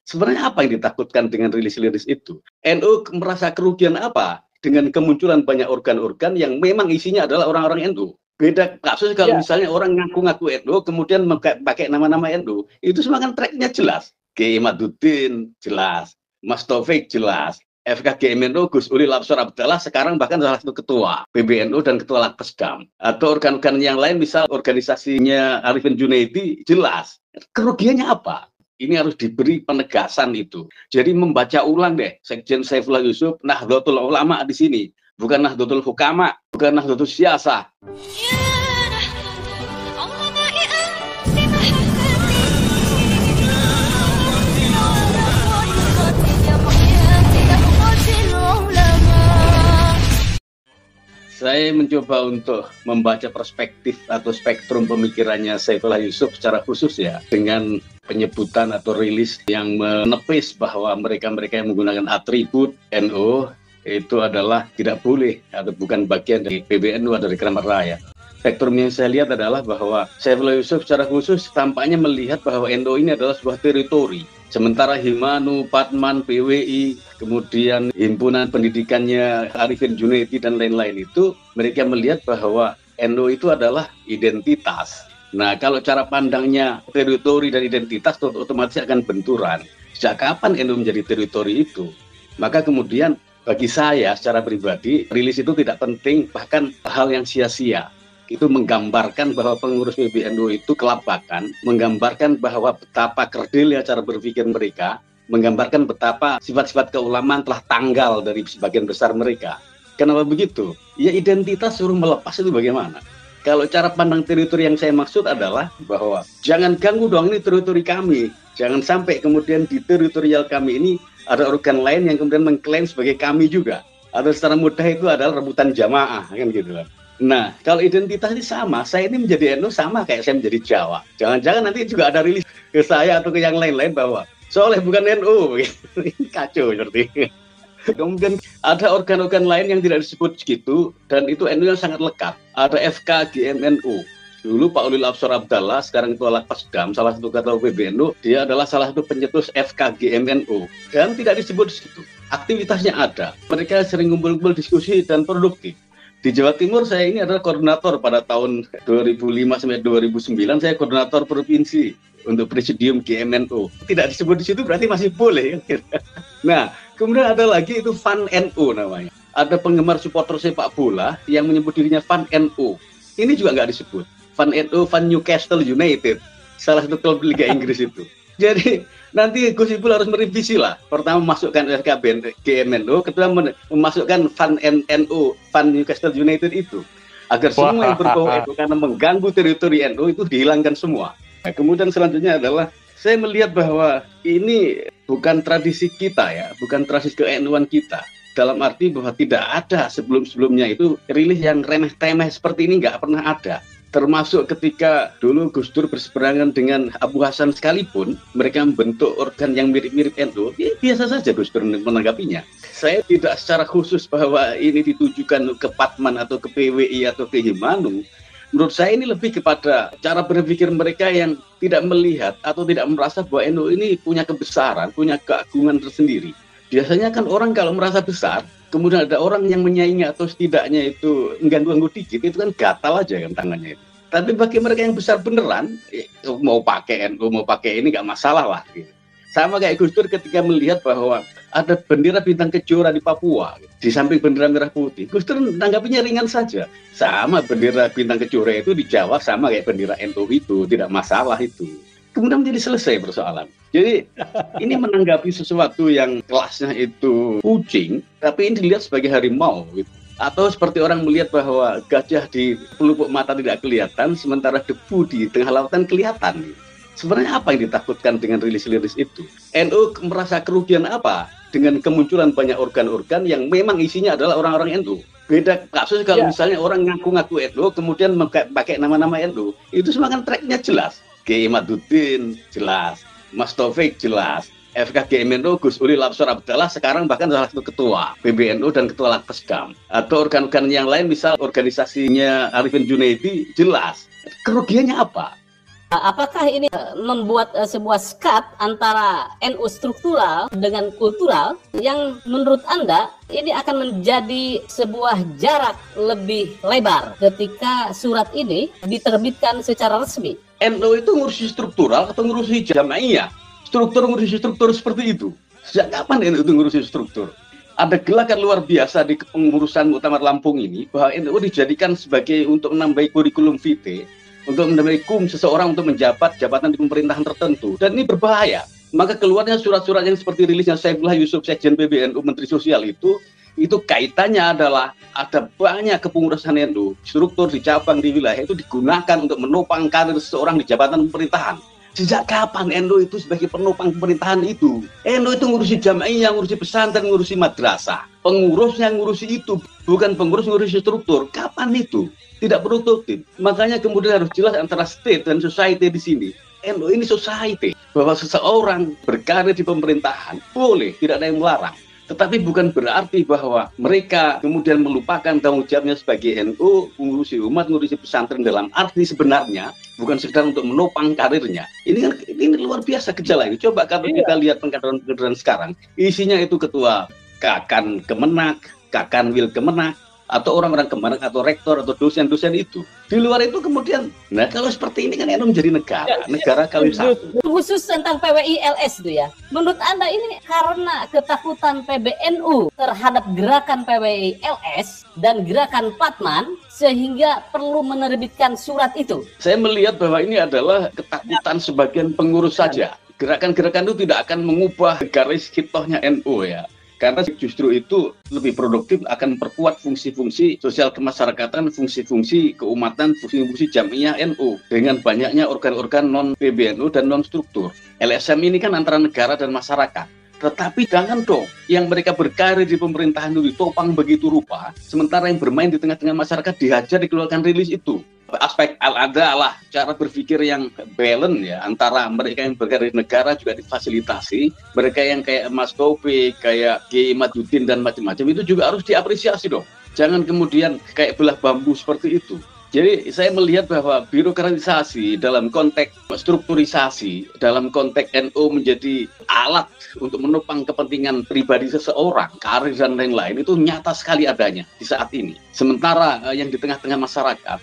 Sebenarnya apa yang ditakutkan dengan rilis-rilis itu? NU merasa kerugian apa dengan kemunculan banyak organ-organ yang memang isinya adalah orang-orang NU? Beda kasus kalau misalnya orang ngaku-ngaku NU kemudian pakai nama-nama NU, itu semua kan tracknya jelas. Kiai Maduddin jelas, Mas Taufik jelas, FKGMNU Gus Ulil Absor Abdallah sekarang bahkan salah satu ketua PBNU dan ketua Lakpesdam, atau organ-organ yang lain misal organisasinya Arifin Junaidi jelas. Kerugiannya apa? Ini harus diberi penegasan itu. Jadi membaca ulang deh Sekjen Saifullah Yusuf, Nahdlatul Ulama di sini, bukan Nahdlatul Hukama, bukan Nahdlatul Siyasah. Saya mencoba untuk membaca perspektif atau spektrum pemikirannya Saifullah Yusuf secara khusus ya, dengan penyebutan atau rilis yang menepis bahwa mereka-mereka yang menggunakan atribut NU itu adalah tidak boleh atau bukan bagian dari PBNU atau dari Keramat Raya. Spektrum yang saya lihat adalah bahwa Saifullah Yusuf secara khusus tampaknya melihat bahwa NU ini adalah sebuah teritori. Sementara Himanu, Patman, PWI, kemudian himpunan pendidikannya Arifin Junaidi dan lain-lain itu, mereka melihat bahwa NU itu adalah identitas. Nah, kalau cara pandangnya teritori dan identitas otomatis akan benturan. Sejak kapan NU menjadi teritori itu? Maka kemudian bagi saya secara pribadi, rilis itu tidak penting, bahkan hal yang sia-sia. Itu menggambarkan bahwa pengurus PBNU itu kelabakan, menggambarkan bahwa betapa kerdilnya cara berpikir mereka, menggambarkan betapa sifat-sifat keulamaan telah tanggal dari sebagian besar mereka. Kenapa begitu? Ya identitas suruh melepas itu bagaimana? Kalau cara pandang teritori yang saya maksud adalah bahwa jangan ganggu dong ini teritori kami. Jangan sampai kemudian di teritorial kami ini ada organ lain yang kemudian mengklaim sebagai kami juga. Atau secara mudah itu adalah rebutan jamaah, kan gitu kan. Nah, kalau identitas ini sama, saya ini menjadi NU sama kayak saya menjadi Jawa. Jangan-jangan nanti juga ada rilis ke saya atau ke yang lain-lain bahwa Soleh bukan NU. Kacau seperti ini. Kemudian ada organ-organ lain yang tidak disebut segitu, dan itu NU yang sangat lekat. Ada FKGMNU. Dulu Pak Ulil Absor Abdallah, sekarang Ketua Lakpesdam, salah satu ketua PBNU, dia adalah salah satu pencetus FKGMNU. Dan tidak disebut situ. Aktivitasnya ada. Mereka sering ngumpul-ngumpul diskusi dan produktif. Di Jawa Timur saya ini adalah koordinator pada tahun 2005 sampai 2009, saya koordinator provinsi untuk presidium GMNU. Tidak disebut di situ berarti masih boleh. Nah, kemudian ada lagi itu Fan NU namanya. Ada penggemar supporter sepak bola yang menyebut dirinya Fan NU. Ini juga nggak disebut. Fan NU, Fan Newcastle United, salah satu klub Liga Inggris itu. Jadi nanti Gus Ipul harus merevisi lah. Pertama masukkan FKGMNU, kedua memasukkan Fan NU, Fan Newcastle United itu. Agar semua yang berbau NU karena mengganggu teritori NU itu dihilangkan semua. Nah, kemudian selanjutnya adalah saya melihat bahwa ini bukan tradisi kita ya, bukan tradisi ke-NU-an kita. Dalam arti bahwa tidak ada sebelum-sebelumnya itu rilis yang remeh-temeh seperti ini nggak pernah ada. Termasuk ketika dulu Gus Dur berseberangan dengan Abu Hasan sekalipun, mereka membentuk organ yang mirip-mirip NU, ya biasa saja Gus Dur menanggapinya. Saya tidak secara khusus bahwa ini ditujukan ke Patman atau ke PWI atau ke Himanu. Menurut saya ini lebih kepada cara berpikir mereka yang tidak melihat atau tidak merasa bahwa NU ini punya kebesaran, punya keagungan tersendiri. Biasanya kan orang kalau merasa besar, kemudian ada orang yang menyaingi atau setidaknya itu mengganggu-ganggu dikit, itu kan gatal aja kan tangannya itu. Tapi bagi mereka yang besar beneran, mau pakai NU, mau pakai ini nggak masalah lah. Gitu. Sama kayak Gus Dur ketika melihat bahwa ada bendera bintang kejora di Papua, di samping bendera merah putih. Gus Dur menanggapinya ringan saja. Sama bendera bintang kejora itu di Jawa sama kayak bendera NU itu, tidak masalah itu. Kemudian menjadi selesai persoalan. Jadi ini menanggapi sesuatu yang kelasnya itu kucing, tapi ini dilihat sebagai harimau. Gitu. Atau seperti orang melihat bahwa gajah di pelupuk mata tidak kelihatan, sementara debu di tengah lautan kelihatan. Sebenarnya apa yang ditakutkan dengan rilis-rilis itu? NU merasa kerugian apa dengan kemunculan banyak organ-organ yang memang isinya adalah orang-orang NU? Beda kasus kalau misalnya orang ngaku-ngaku NU, kemudian pakai nama-nama NU, itu semua kan tracknya jelas. Kiai Maduddin jelas, Mas Taufik jelas, FKGMNU Gus Ulil Absor Abdallah sekarang bahkan salah satu ketua PBNU dan ketua Lakpesdam, atau organ-organ yang lain misal organisasinya Arifin Junaidi jelas. Kerugiannya apa? Apakah ini membuat sebuah skat antara NU struktural dengan kultural yang menurut Anda ini akan menjadi sebuah jarak lebih lebar ketika surat ini diterbitkan secara resmi? NU itu ngurusi struktural atau ngurusi jamaiyah? Ngurusi struktur seperti itu. Sejak kapan NU itu ngurusi struktur? Ada gelagat luar biasa di kepengurusan Muktamar Lampung ini bahwa NU dijadikan sebagai untuk menambah kurikulum vitae, untuk menambah seseorang untuk menjabat jabatan di pemerintahan tertentu, dan ini berbahaya. Maka keluarnya surat-surat yang seperti rilisnya Saifullah Yusuf, Sekjen PBNU, Menteri Sosial itu kaitannya adalah ada banyak kepengurusan NU, struktur di cabang di wilayah itu digunakan untuk menopang karir seseorang di jabatan pemerintahan. Sejak kapan NU itu sebagai penopang pemerintahan itu? NU itu ngurusi jamaiyah, ngurusi pesantren, ngurusi madrasah. Pengurusnya ngurusi itu, bukan pengurus ngurusi struktur. Kapan itu? Tidak produktif. Makanya kemudian harus jelas antara state dan society di sini. NU ini society. Bahwa seseorang berkarir di pemerintahan boleh, tidak ada yang melarang. Tetapi bukan berarti bahwa mereka kemudian melupakan tanggung jawabnya sebagai NU, mengurusi umat, mengurusi pesantren dalam arti sebenarnya bukan sekedar untuk menopang karirnya. Ini luar biasa gejala ini. Coba kalau kita lihat pengkaderan sekarang, isinya itu ketua Kakan Kemenak, Kakanwil Kemenak, atau orang-orang Kemenak atau rektor atau dosen-dosen itu. Di luar itu kemudian, nah kalau seperti ini kan NU menjadi negara kawin satu. Khusus tentang PWI-LS itu ya. Menurut Anda ini karena ketakutan PBNU terhadap gerakan PWI-LS dan gerakan Patman sehingga perlu menerbitkan surat itu? Saya melihat bahwa ini adalah ketakutan sebagian pengurus saja. Gerakan-gerakan itu tidak akan mengubah garis hitohnya NU ya. Karena justru itu lebih produktif, akan memperkuat fungsi-fungsi sosial kemasyarakatan, fungsi-fungsi keumatan, fungsi-fungsi jamiah NU dengan banyaknya organ-organ non-PBNU dan non-struktur. LSM ini kan antara negara dan masyarakat. Tetapi jangan dong yang mereka berkarir di pemerintahan itu ditopang begitu rupa, sementara yang bermain di tengah-tengah masyarakat dihajar, dikeluarkan rilis itu. Aspek adalah cara berpikir yang balance ya, antara mereka yang berkarir di negara juga difasilitasi, mereka yang kayak Mas Taufik, kayak Kiai Maduddin dan macam-macam itu juga harus diapresiasi dong. Jangan kemudian kayak belah bambu seperti itu. Jadi saya melihat bahwa birokratisasi dalam konteks strukturisasi, dalam konteks NU menjadi alat untuk menopang kepentingan pribadi seseorang, karir dan lain-lain itu nyata sekali adanya di saat ini. Sementara yang di tengah-tengah masyarakat,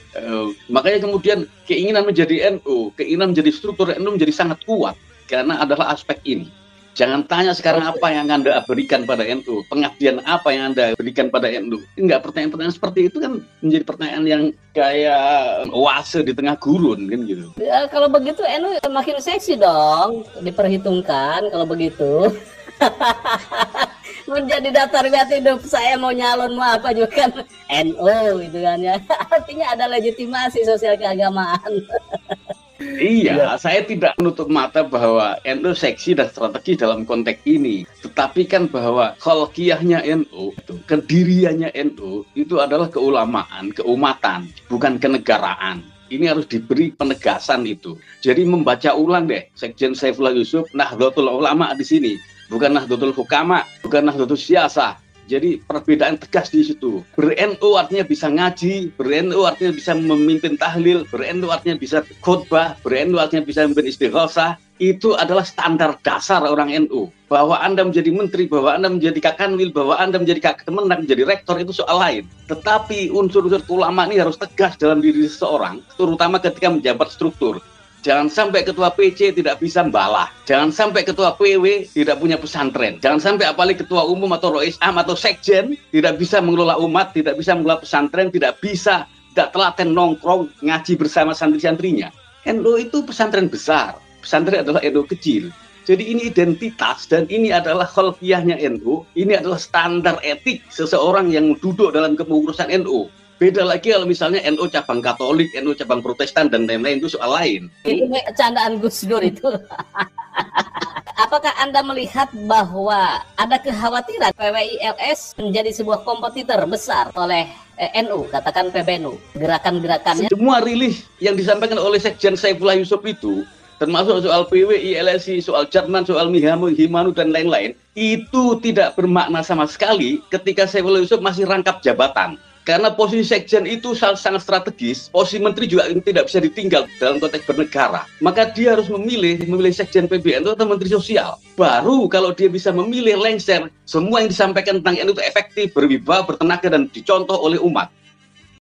makanya kemudian keinginan menjadi NU, keinginan menjadi struktur NU menjadi sangat kuat karena adalah aspek ini. Jangan tanya sekarang apa yang Anda berikan pada NU, pengabdian apa yang Anda berikan pada NU. Enggak, pertanyaan-pertanyaan seperti itu kan menjadi pertanyaan yang kayak oase di tengah gurun kan gitu. Ya, kalau begitu NU makin seksi dong, diperhitungkan kalau begitu. Menjadi daftar riwayat hidup saya mau nyalon mau apa juga kan NU gitu kan ya. Artinya ada legitimasi sosial keagamaan. Iya, saya tidak menutup mata bahwa NU seksi dan strategi dalam konteks ini. Tetapi kan bahwa kholqiyahnya NU, kediriannya NU, itu adalah keulamaan, keumatan, bukan kenegaraan. Ini harus diberi penegasan itu. Jadi membaca ulang deh, Sekjen Saifullah Yusuf, Nahdlatul Ulama di sini. Bukan Nahdlatul Hukama, bukan Nahdlatul Siyasah. Jadi perbedaan tegas di situ. Ber-NU artinya bisa ngaji, ber-NU artinya bisa memimpin tahlil, ber-NU artinya bisa khutbah, ber-NU artinya bisa memimpin istighosah. Itu adalah standar dasar orang NU. Bahwa Anda menjadi menteri, bahwa Anda menjadi kakanwil, bahwa Anda menjadi kemenak, menjadi rektor itu soal lain. Tetapi unsur-unsur ulama ini harus tegas dalam diri seseorang, terutama ketika menjabat struktur. Jangan sampai ketua PC tidak bisa membalah. Jangan sampai ketua PW tidak punya pesantren. Jangan sampai apalagi ketua umum atau rois am atau sekjen tidak bisa mengelola umat, tidak bisa mengelola pesantren, tidak telaten nongkrong ngaji bersama santri-santrinya. NU itu pesantren besar. Pesantren adalah NU kecil. Jadi ini identitas dan ini adalah kholqiyahnya NU. Ini adalah standar etik seseorang yang duduk dalam kepengurusan NU. Beda lagi kalau misalnya NU cabang Katolik, NU cabang Protestan, dan lain-lain itu soal lain. Itu candaan Gus Dur itu. Apakah Anda melihat bahwa ada kekhawatiran PWI-LS menjadi sebuah kompetitor besar oleh NU, katakan PBNU, gerakan-gerakannya? Semua rilis yang disampaikan oleh Sekjen Saifullah Yusuf itu, termasuk soal PWI, LSI, soal Jatman, soal Himanu, dan lain-lain, itu tidak bermakna sama sekali ketika Saifullah Yusuf masih rangkap jabatan. Karena posisi sekjen itu sangat strategis, posisi menteri juga tidak bisa ditinggal dalam konteks bernegara. Maka dia harus memilih sekjen PBN itu atau menteri sosial. Baru kalau dia bisa memilih lengser, semua yang disampaikan tentang NU itu efektif, berwibawa, bertenaga, dan dicontoh oleh umat.